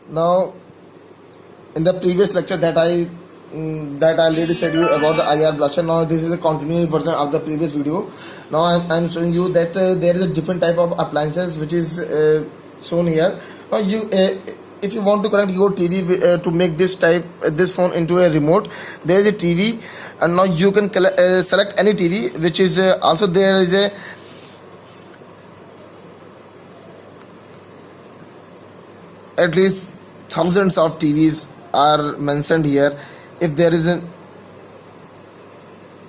Now, in the previous lecture that I already said you about the IR blaster. Now this is a continuing version of the previous video. Now I'm showing you that there is a different type of appliances which is shown here. Now if you want to connect your TV to make this phone into a remote, there is a TV, and now you can select any TV, which is also there is a at least thousands of TVs are mentioned here. If there is a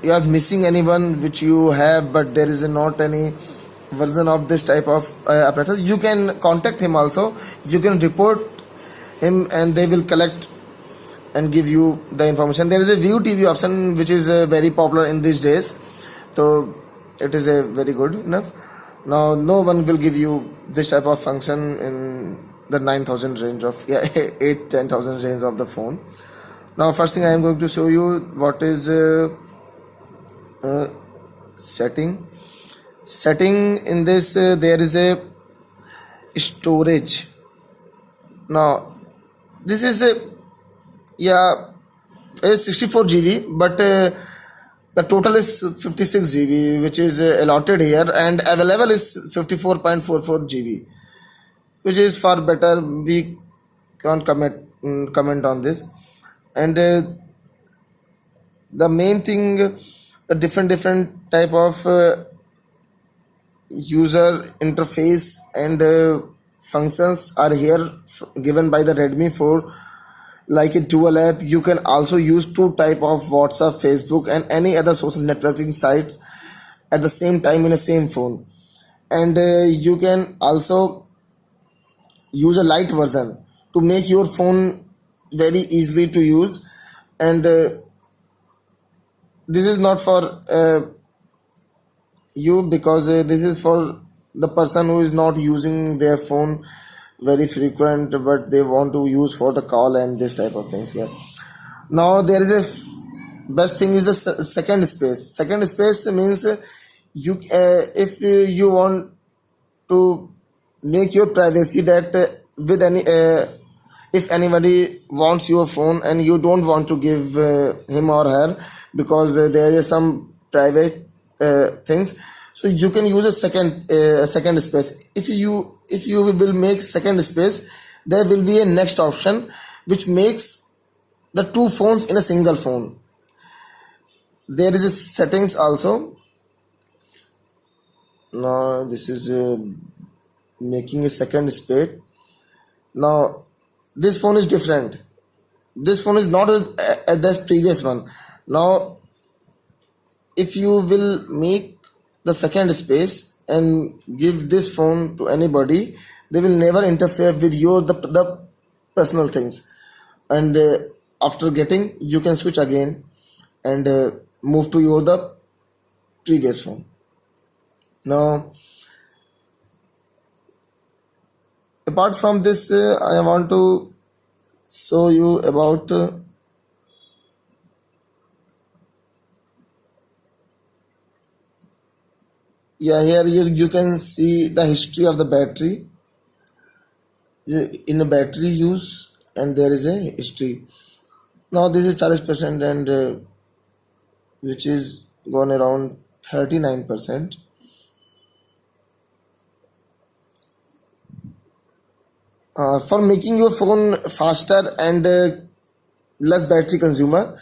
you are missing anyone which you have, but there is not any version of this type of apparatus, you can contact him also. You can report him and they will collect and give you the information. There is a view TV option which is very popular in these days, so it is a very good enough. Now no one will give you this type of function in the 9,000 range of 8-10,000 range of the phone. Now first thing I am going to show you what is setting in this. There is a storage. Now this is a 64 GB, but the total is 56 GB, which is allotted here, and available is 54.44 GB, which is far better. We can't comment on this. And the main thing, the different type of user interface and functions are here given by the Redmi 4, like a dual app. You can also use two type of WhatsApp, Facebook, and any other social networking sites at the same time in the same phone. And you can also use a light version to make your phone very easily to use. And this is not for you, because this is for the person who is not using their phone very frequent, but they want to use for the call and this type of things here. Now there is a best thing is the second space. Second space means you if you want to make your privacy, that with any if anybody wants your phone and you don't want to give him or her, because there is some private things, so you can use a second space. If you will make second space, there will be a next option which makes the two phones in a single phone. There is a settings also. Now this is making a second space. Now this phone is different. This phone is not at the previous one. Now if you will make the second space and give this phone to anybody, they will never interfere with your the personal things. And after getting, you can switch again and move to your the previous phone. Now apart from this, I want to show you about here you can see the history of the battery in a battery use, and there is a history. Now this is 40%, and which is gone around 39%. For making your phone faster and less battery consumer,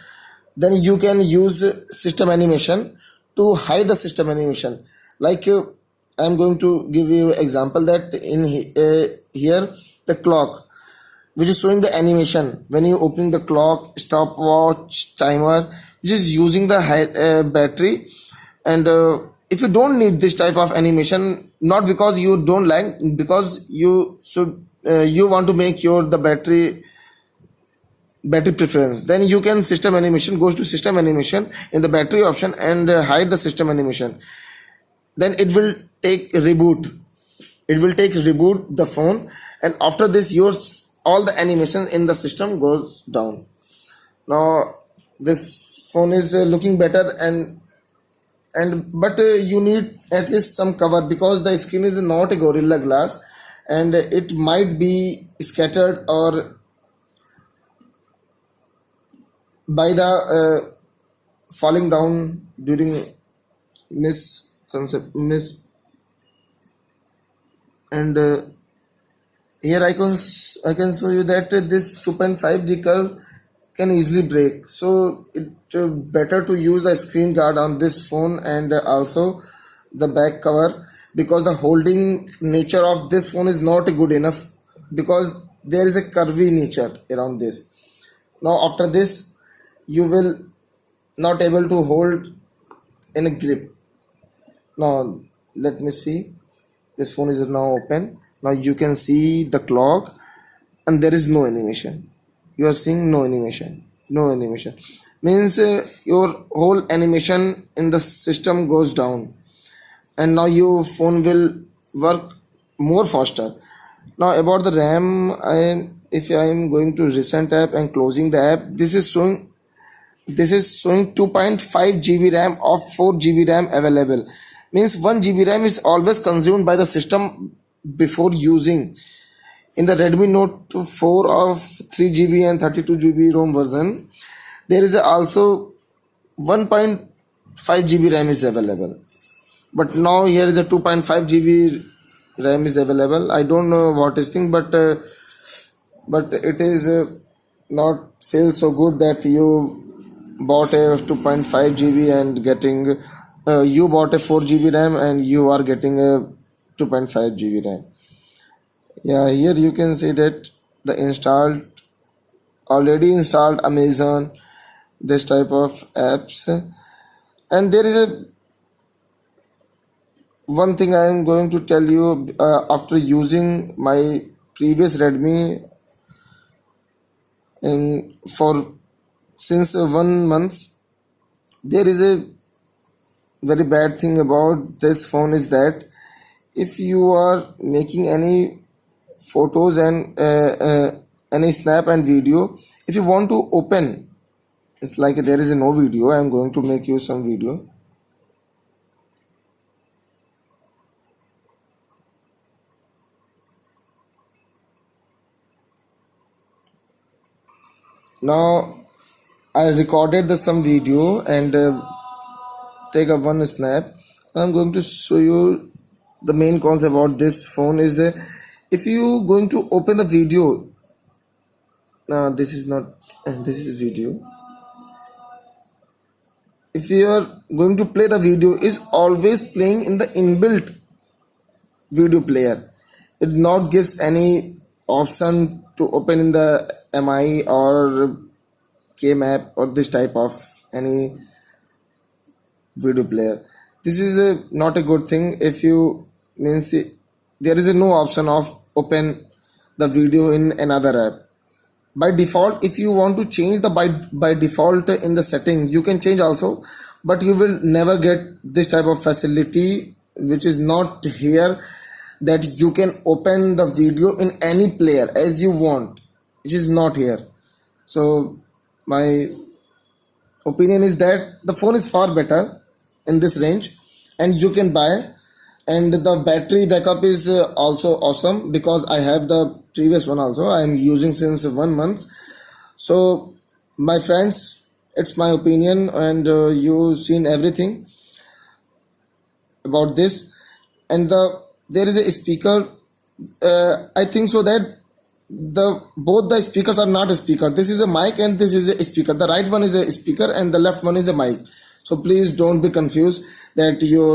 then you can use system animation to hide the system animation. Like I'm going to give you example that in here the clock, which is showing the animation when you opening the clock, stopwatch, timer, which is using the high battery. And if you don't need this type of animation, not because you don't like, because you want to make your the battery preference, then you can system animation, goes to system animation in the battery option and hide the system animation. Then it will take reboot the phone, and after this all the animation in the system goes down. Now this phone is looking better, but you need at least some cover, because the screen is not a Gorilla Glass, and it might be scattered or by the falling down during miss. And here I can show you that this 2.5D curve can easily break, so it better to use the screen guard on this phone, and also the back cover, because the holding nature of this phone is not good enough, because there is a curvy nature around this. Now after this you will not able to hold in a grip. Now let me see, this phone is now open. Now you can see the clock and there is no animation. You are seeing no animation means your whole animation in the system goes down, and now your phone will work more faster. Now about the RAM, if I am going to recent app and closing the app, this is showing 2.5 GB RAM of 4 GB RAM available. Means 1 GB RAM is always consumed by the system before using. In the RedMi Note 4 of 3 GB and 32 GB ROM version, there is also 1.5 GB RAM is available. But now here is a 2.5 GB RAM is available. I don't know what is thing, but it is not feel so good that you bought a 2.5 GB and getting you bought a 4 GB RAM and you are getting a 2.5 GB RAM. Yeah, here you can see that the already installed Amazon, this type of apps. And there is a one thing I am going to tell you, after using my previous Redmi for since 1 month, there is a very bad thing about this phone is that if you are making any photos and any snap and video, if you want to open, it's like there is no video. I am going to make you some video. Now I recorded some video and take a one snap. I'm going to show you the main concept about this phone is if you going to open the video. This is not, this is video. If you are going to play the video, is always playing in the inbuilt video player. It not gives any option to open in the MI or K-map or this type of any video player. This is not a good thing. If you means there is no option of open the video in another app. By default, if you want to change the by default in the setting, you can change also, but you will never get this type of facility which is not here, that you can open the video in any player as you want, which is not here. So my opinion is that the phone is far better in this range and you can buy, and the battery backup is also awesome, because I have the previous one also. I am using since 1 month. So my friends, it's my opinion, and you've seen everything about this. And there is a speaker, I think so that both the speakers are not a speaker. This is a mic and this is a speaker. The right one is a speaker and the left one is a mic. So please don't be confused that your